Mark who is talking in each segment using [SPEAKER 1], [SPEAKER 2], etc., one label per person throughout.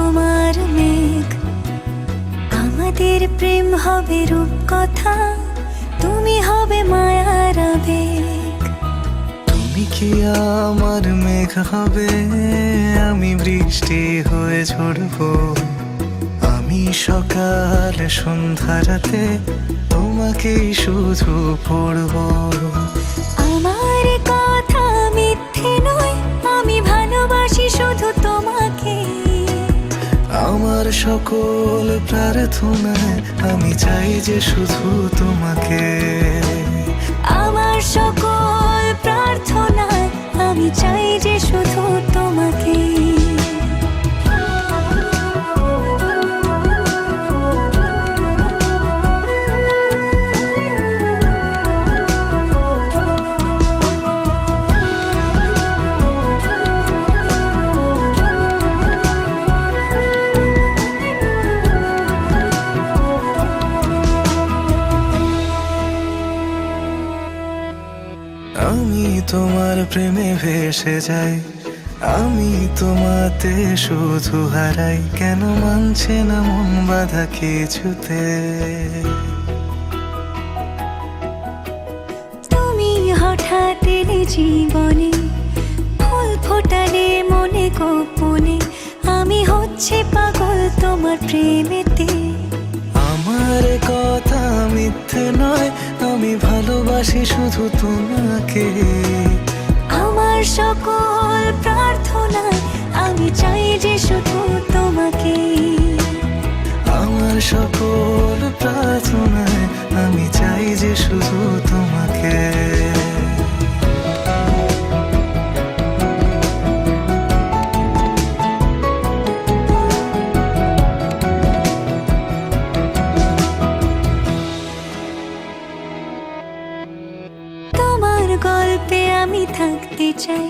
[SPEAKER 1] তোমার মেঘ, আমাদের প্রেম হবে রূপকথা, তুমি হবে মায়ার আবেগ।
[SPEAKER 2] তুমি কি আমার মেঘ হবে, আমি বৃষ্টি হয়ে ঝরবো। আমি সকাল সন্ধ্যা রাতে তোমাকেই শুধু পড়বো।
[SPEAKER 1] আমার কথা মিথ্যে নয়, আমি ভালোবাসি শুধু তোমাকে।
[SPEAKER 2] আমার সকল প্রার্থনায় আমি চাই যে শুধু তোমাকে।
[SPEAKER 1] আমার সকল প্রার্থনায় আমি চাই যে শুধু তোমাকে।
[SPEAKER 2] আমি তোমার প্রেমে ভেসে যাই, আমি তোমাতে শুধু হারাই। কেন মানছে না মন বাধা কিছুতে?
[SPEAKER 1] তুমি হঠাৎ এলে জীবনে, ফুল ফোটালে মনে গোপনে, আমি হচ্ছে পাগল তোমার প্রেমেতে।
[SPEAKER 2] আমার কথা মিথ্যে নয়, আমি ভালোবাসি শুধু তোমাকে।
[SPEAKER 1] আমার সকল প্রার্থনায় আমি চাই যে শুধু তোমাকে।
[SPEAKER 2] আমার সকল প্রার্থনায় আমি চাই যে শুধু তোমাকে।
[SPEAKER 1] তোমার গল্পে আমি থাকতে চাই,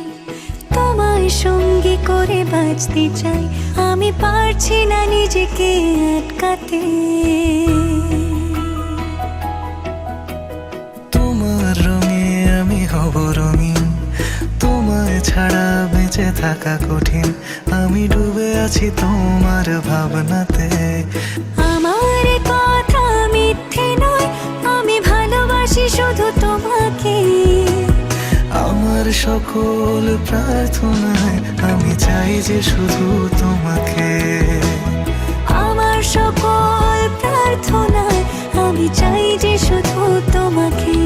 [SPEAKER 1] তোমায় সঙ্গী করে বাঁচতে চাই। আমি পারছি না নিজেকে আটকাতে।
[SPEAKER 2] তোমার রঙে আমি হব রঙিন, তোমায় ছাড়া বেঁচে থাকা কঠিন। আমি ডুবে আছি তোমার ভাবনাতে।
[SPEAKER 1] আমার কথা মিথ্যে নয়, আমি ভালোবাসি শুধু তোমাকে।
[SPEAKER 2] আমার সকল প্রার্থনায় আমি চাই যে শুধু তোমাকে।
[SPEAKER 1] আমার সকল প্রার্থনায় আমি চাই যে শুধু তোমাকে।